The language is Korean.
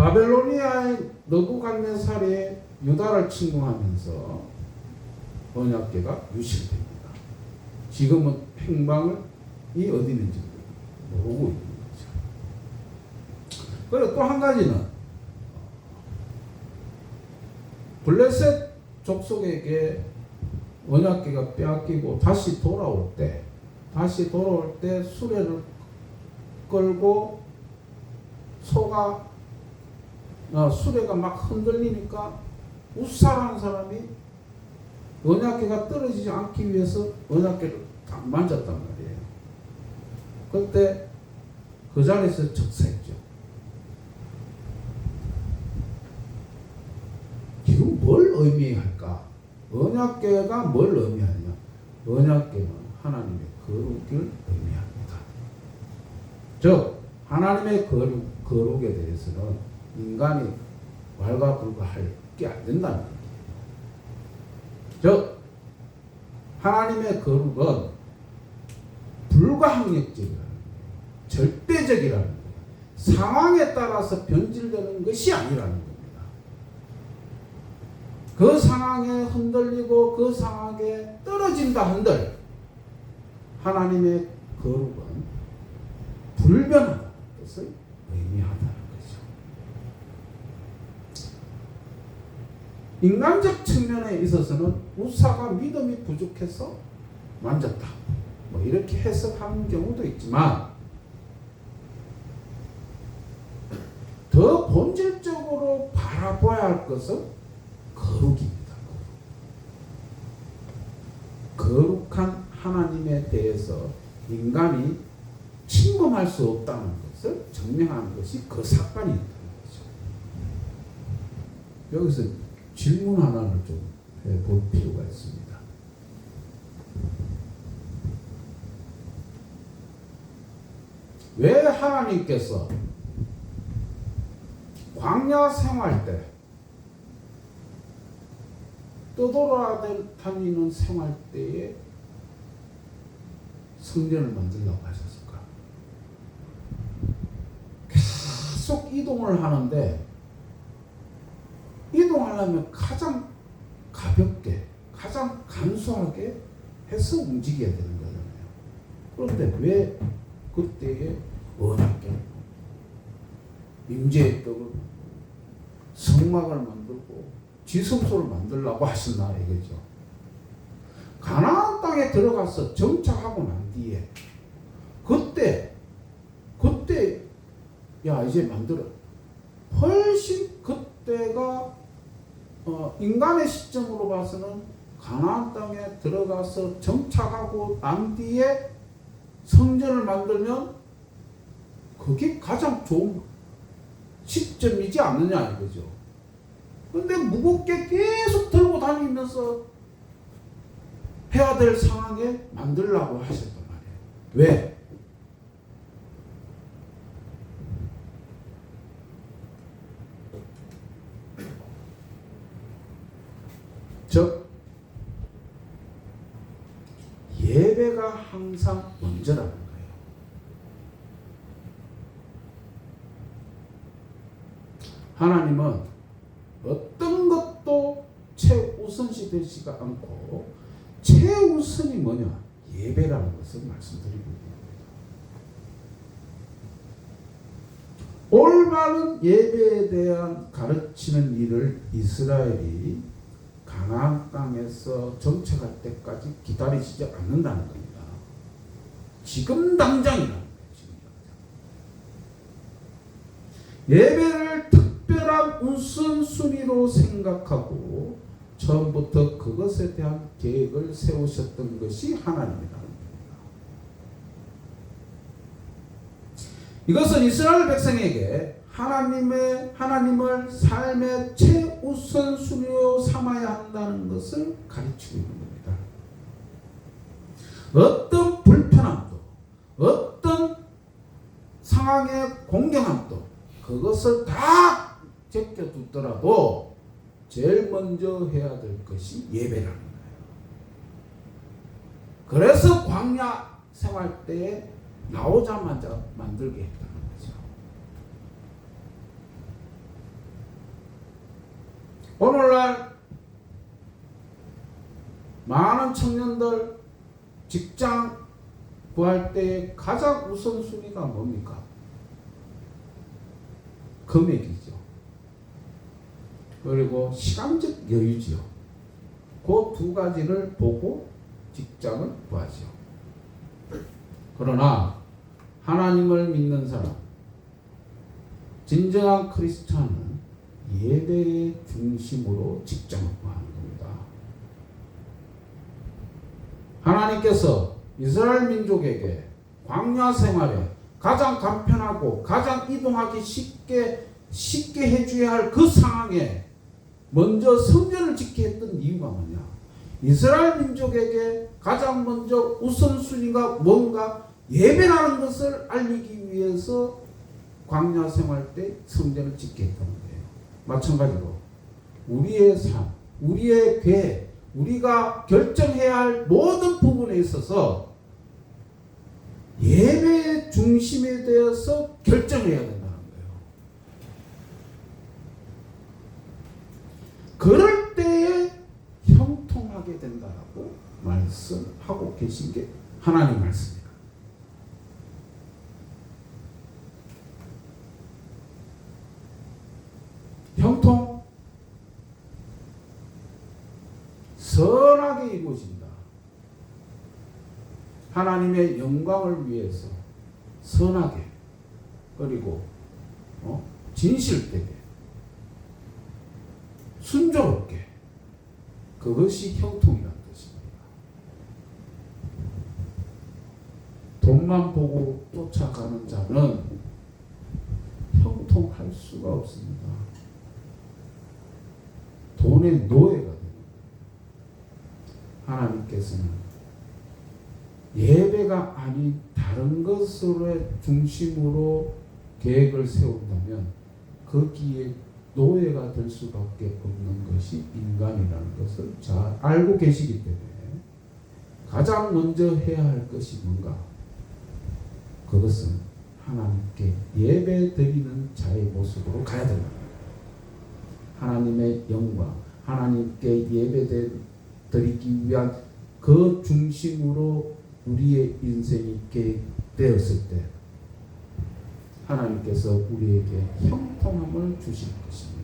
바벨로니아의 느부갓네살이 유다를 침공하면서 언약궤가 유실됩니다. 지금은 팽방이 어디 있는지 모르고 있는 거죠. 그리고 또 한 가지는 블레셋 족속에게 언약궤가 빼앗기고 다시 돌아올 때 수레를 끌고 수레가 막 흔들리니까 우사라는 사람이 언약궤가 떨어지지 않기 위해서 언약궤를 딱 만졌단 말이에요. 그때 그 자리에서 즉사했죠. 지금 뭘 의미할까? 언약궤가 뭘 의미하냐? 언약궤는 하나님의 거룩을 의미합니다. 즉 하나님의 거룩에 대해서는 인간이 왈가불가할 게 안 된다는 거예요. 즉 하나님의 거룩은 불가항력적이라는 거예요. 절대적이라는 거예요. 상황에 따라서 변질되는 것이 아니라는 겁니다. 그 상황에 흔들리고 그 상황에 떨어진다 한들 하나님의 거룩은 불변하다는 것을 의미하다는 거죠. 인간적 측면에 있어서는 우사가 믿음이 부족해서 만졌다, 뭐 이렇게 해석하는 경우도 있지만 더 본질적으로 바라봐야 할 것은 거룩입니다. 거룩한 하나님에 대해서 인간이 침범할 수 없다는 것을 증명하는 것이 그 사건이었다는 거죠. 여기서 질문 하나를 좀 해볼 필요가 있습니다. 왜 하나님께서 광야 생활 때 떠돌아다니는 생활 때에 성전을 만들려고 하셨을까? 계속 이동을 하는데 이동하려면 가장 가볍게, 가장 간소하게 해서 움직여야 되는 거잖아요. 그런데 왜 그때에 언약궤, 임재의 떡을, 성막을 만들고 지성소를 만들려고 하셨나 이거죠. 가나안 땅에 들어가서 정착하고 난 뒤에 그때 야 이제 만들어, 훨씬 그때가 인간의 시점으로 봐서는 가나안 땅에 들어가서 정착하고 난 뒤에 성전을 만들면 그게 가장 좋은 시점이지 않느냐 이거죠. 근데 무겁게 계속 들고 다니면서 해야 될 상황에 만들려고 하셨단 말이에요. 왜? 즉 예배가 항상 먼저라는 거예요. 하나님은 어떤 것도 최우선시 되지가 않고 최우선이 뭐냐? 예배라는 것을 말씀드리고 있는 겁니다. 올바른 예배에 대한 가르치는 일을 이스라엘이 가나안 땅에서 정착할 때까지 기다리지 않는다는 겁니다. 지금 당장이라는 거예요. 예배를 특별한 우선순위로 생각하고 처음부터 그것에 대한 계획을 세우셨던 것이 하나님이라는 겁니다. 이것은 이스라엘 백성에게 하나님을 삶의 최우선순위로 삼아야 한다는 것을 가르치고 있는 겁니다. 어떤 불편함도, 어떤 상황의 공경함도 그것을 다 제껴두더라도 제일 먼저 해야 될 것이 예배라는 거예요. 그래서 광야 생활 때에 나오자마자 만들게 했다는 거죠. 오늘날 많은 청년들 직장 구할 때 가장 우선순위가 뭡니까? 금액이죠. 그리고 시간적 여유지요. 그 두 가지를 보고 직장을 구하죠. 그러나 하나님을 믿는 사람, 진정한 크리스찬은 예배의 중심으로 직장을 구하는 겁니다. 하나님께서 이스라엘 민족에게 광야 생활에 가장 간편하고 가장 이동하기 쉽게 해줘야 할 그 상황에 먼저 성전을 짓게 했던 이유가 뭐냐? 이스라엘 민족에게 가장 먼저 우선순위가 뭔가 예배라는 것을 알리기 위해서 광야 생활 때 성전을 짓게 했다는 거예요. 마찬가지로 우리의 삶, 우리의 계획, 우리가 결정해야 할 모든 부분에 있어서 예배의 중심에 대해서 결정해야 된다는 거예요. 그럴 때에 형통하게 된다라고 말씀하고 계신 게 하나님 말씀입니다. 형통, 선하게 이루어진다. 하나님의 영광을 위해서 선하게, 그리고 진실되게, 순조롭게, 그것이 형통이라는 뜻입니다. 돈만 보고 쫓아가는 자는 형통할 수가 없습니다. 돈의 노예가 됩니다. 하나님께서는 예배가 아닌 다른 것을 중심으로 계획을 세운다면 거기에 노예가 될 수밖에 없는 것이 인간이라는 것을 잘 알고 계시기 때문에 가장 먼저 해야 할 것이 뭔가? 그것은 하나님께 예배 드리는 자의 모습으로 가야 된다. 하나님의 영광, 하나님께 예배 드리기 위한 그 중심으로 우리의 인생이 되었을 때 하나님께서 우리에게 형통함을 주실 것입니다.